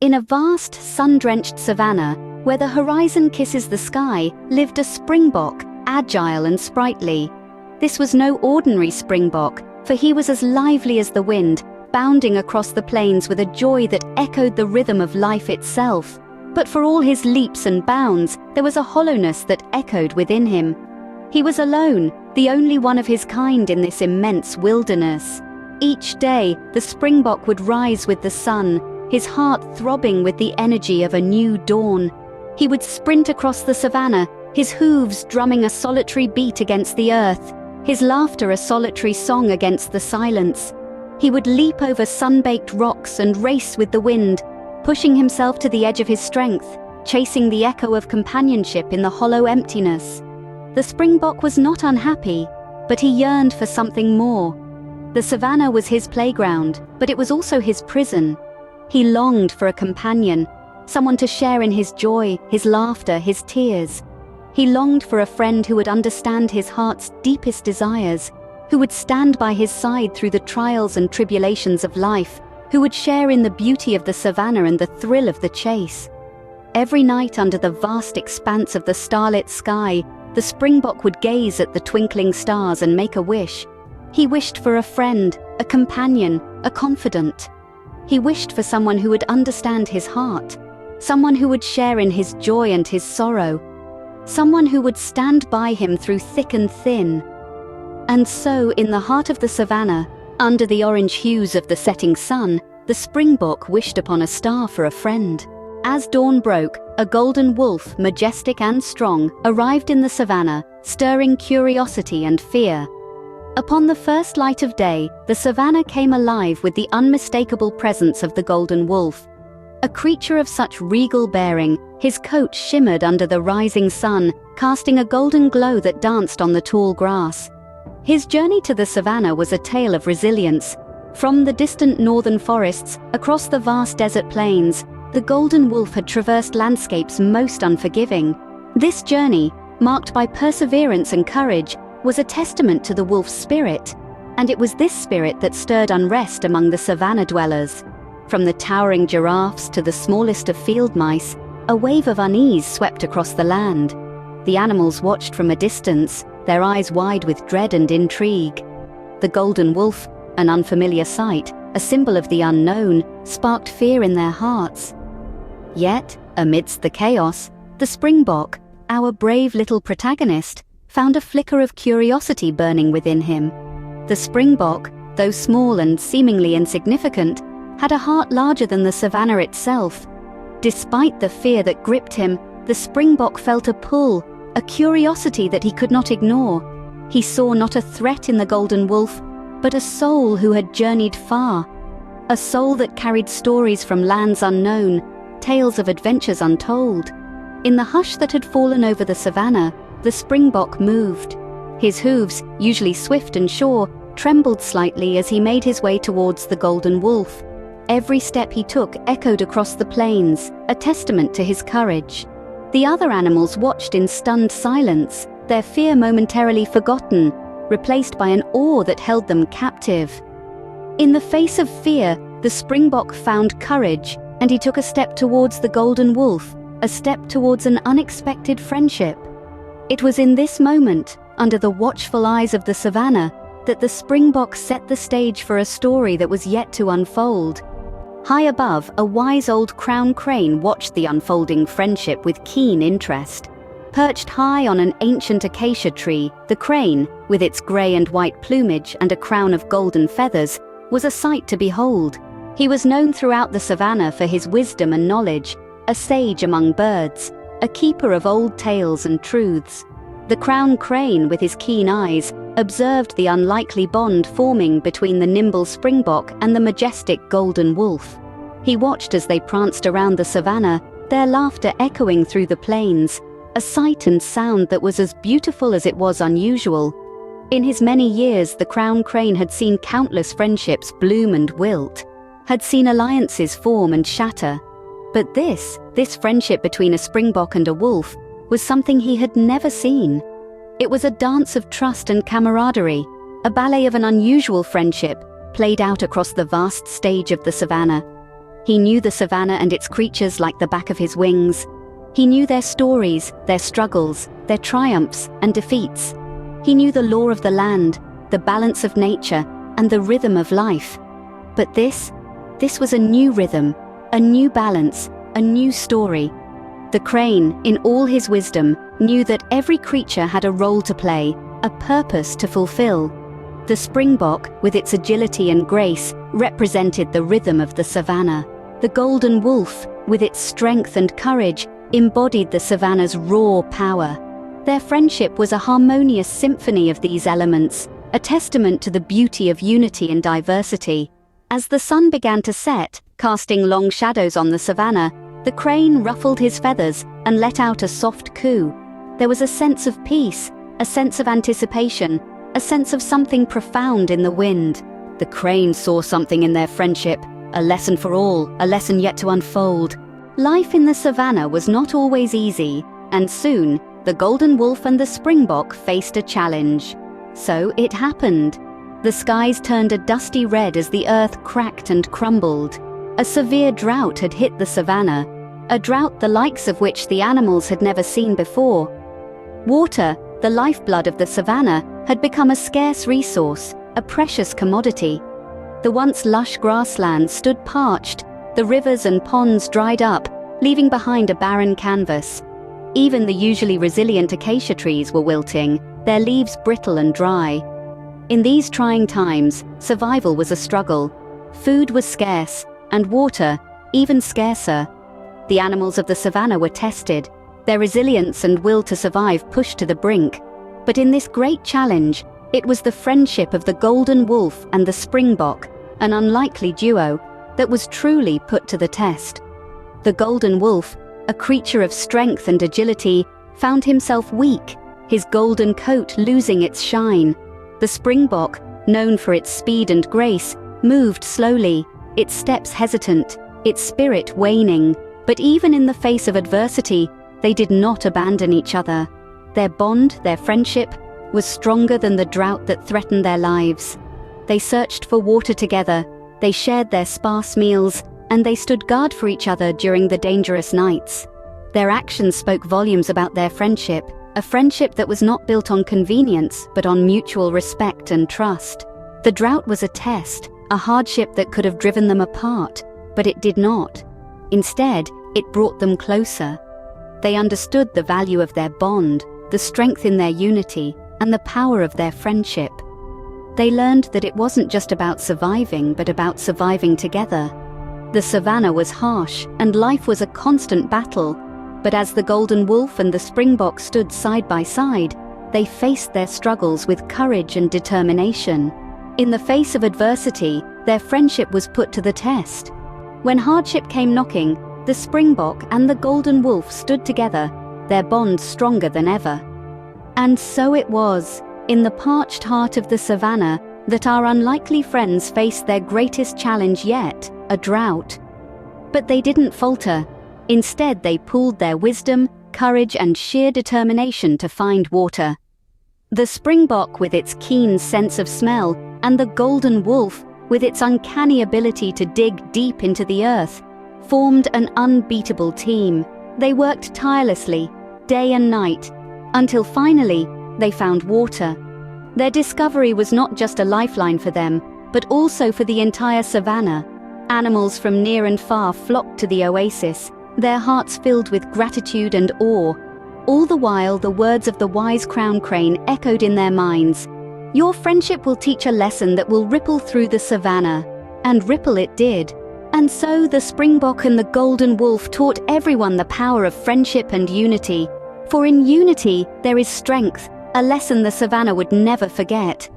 In a vast, sun-drenched savanna, where the horizon kisses the sky, lived a springbok, agile and sprightly. This was no ordinary springbok, for he was as lively as the wind, bounding across the plains with a joy that echoed the rhythm of life itself. But for all his leaps and bounds, there was a hollowness that echoed within him. He was alone, the only one of his kind in this immense wilderness. Each day, the springbok would rise with the sun, his heart throbbing with the energy of a new dawn. He would sprint across the savanna, his hooves drumming a solitary beat against the earth, his laughter a solitary song against the silence. He would leap over sun-baked rocks and race with the wind, pushing himself to the edge of his strength, chasing the echo of companionship in the hollow emptiness. The springbok was not unhappy, but he yearned for something more. The savanna was his playground, but it was also his prison. He longed for a companion, someone to share in his joy, his laughter, his tears. He longed for a friend who would understand his heart's deepest desires, who would stand by his side through the trials and tribulations of life, who would share in the beauty of the savanna and the thrill of the chase. Every night under the vast expanse of the starlit sky, the springbok would gaze at the twinkling stars and make a wish. He wished for a friend, a companion, a confidant. He wished for someone who would understand his heart, someone who would share in his joy and his sorrow, someone who would stand by him through thick and thin. And so, in the heart of the savanna, under the orange hues of the setting sun, the springbok wished upon a star for a friend. As dawn broke, a golden wolf, majestic and strong, arrived in the savanna, stirring curiosity and fear. Upon the first light of day, the savanna came alive with the unmistakable presence of the golden wolf. A creature of such regal bearing, his coat shimmered under the rising sun, casting a golden glow that danced on the tall grass. His journey to the savanna was a tale of resilience. From the distant northern forests, across the vast desert plains, the golden wolf had traversed landscapes most unforgiving. This journey, marked by perseverance and courage, was a testament to the wolf's spirit, and it was this spirit that stirred unrest among the savanna dwellers. From the towering giraffes to the smallest of field mice, a wave of unease swept across the land. The animals watched from a distance, their eyes wide with dread and intrigue. The golden wolf, an unfamiliar sight, a symbol of the unknown, sparked fear in their hearts. Yet, amidst the chaos, the springbok, our brave little protagonist, found a flicker of curiosity burning within him. The springbok, though small and seemingly insignificant, had a heart larger than the savanna itself. Despite the fear that gripped him, the springbok felt a pull, a curiosity that he could not ignore. He saw not a threat in the golden wolf, but a soul who had journeyed far. A soul that carried stories from lands unknown, tales of adventures untold. In the hush that had fallen over the savanna, the springbok moved. His hooves, usually swift and sure, trembled slightly as he made his way towards the golden wolf. Every step he took echoed across the plains, a testament to his courage. The other animals watched in stunned silence, their fear momentarily forgotten, replaced by an awe that held them captive. In the face of fear, the springbok found courage, and he took a step towards the golden wolf, a step towards an unexpected friendship. It was in this moment, under the watchful eyes of the savanna, that the springbok set the stage for a story that was yet to unfold. High above, a wise old crown crane watched the unfolding friendship with keen interest. Perched high on an ancient acacia tree, the crane, with its grey and white plumage and a crown of golden feathers, was a sight to behold. He was known throughout the savanna for his wisdom and knowledge, a sage among birds, a keeper of old tales and truths. The crown crane, with his keen eyes, observed the unlikely bond forming between the nimble springbok and the majestic golden wolf. He watched as they pranced around the savanna, their laughter echoing through the plains, a sight and sound that was as beautiful as it was unusual. In his many years, the crown crane had seen countless friendships bloom and wilt, had seen alliances form and shatter. But this friendship between a springbok and a wolf, was something he had never seen. It was a dance of trust and camaraderie, a ballet of an unusual friendship, played out across the vast stage of the savanna. He knew the savannah and its creatures like the back of his wings. He knew their stories, their struggles, their triumphs and defeats. He knew the law of the land, the balance of nature, and the rhythm of life. But this was a new rhythm, a new balance, a new story. The crane, in all his wisdom, knew that every creature had a role to play, a purpose to fulfill. The springbok, with its agility and grace, represented the rhythm of the savannah. The golden wolf, with its strength and courage, embodied the savannah's raw power. Their friendship was a harmonious symphony of these elements, a testament to the beauty of unity and diversity. As the sun began to set, casting long shadows on the savannah, the crane ruffled his feathers and let out a soft coo. There was a sense of peace, a sense of anticipation, a sense of something profound in the wind. The crane saw something in their friendship, a lesson for all, a lesson yet to unfold. Life in the savannah was not always easy, and soon, the golden wolf and the springbok faced a challenge. So it happened. The skies turned a dusty red as the earth cracked and crumbled. A severe drought had hit the savannah, a drought the likes of which the animals had never seen before. Water, the lifeblood of the savannah, had become a scarce resource, a precious commodity. The once lush grasslands stood parched, the rivers and ponds dried up, leaving behind a barren canvas. Even the usually resilient acacia trees were wilting, their leaves brittle and dry. In these trying times, survival was a struggle. Food was scarce, and water, even scarcer. The animals of the savannah were tested, their resilience and will to survive pushed to the brink. But in this great challenge, it was the friendship of the golden wolf and the springbok, an unlikely duo, that was truly put to the test. The golden wolf, a creature of strength and agility, found himself weak, his golden coat losing its shine. The springbok, known for its speed and grace, moved slowly, its steps hesitant, its spirit waning. But even in the face of adversity, they did not abandon each other. Their bond, their friendship, was stronger than the drought that threatened their lives. They searched for water together, they shared their sparse meals, and they stood guard for each other during the dangerous nights. Their actions spoke volumes about their friendship, a friendship that was not built on convenience, but on mutual respect and trust. The drought was a test, a hardship that could have driven them apart, but it did not. Instead, it brought them closer. They understood the value of their bond, the strength in their unity, and the power of their friendship. They learned that it wasn't just about surviving, but about surviving together. The savannah was harsh, and life was a constant battle, but as the golden wolf and the springbok stood side by side, they faced their struggles with courage and determination. In the face of adversity, their friendship was put to the test. When hardship came knocking, the springbok and the golden wolf stood together, their bond stronger than ever. And so it was, in the parched heart of the savannah, that our unlikely friends faced their greatest challenge yet, a drought. But they didn't falter. Instead, they pooled their wisdom, courage, and sheer determination to find water. The springbok, with its keen sense of smell, and the golden wolf, with its uncanny ability to dig deep into the earth, formed an unbeatable team. They worked tirelessly, day and night, until finally, they found water. Their discovery was not just a lifeline for them, but also for the entire savannah. Animals from near and far flocked to the oasis, their hearts filled with gratitude and awe. All the while, the words of the wise crown crane echoed in their minds. "Your friendship will teach a lesson that will ripple through the savannah." And ripple it did. And so the springbok and the golden wolf taught everyone the power of friendship and unity. For in unity, there is strength, a lesson the savannah would never forget.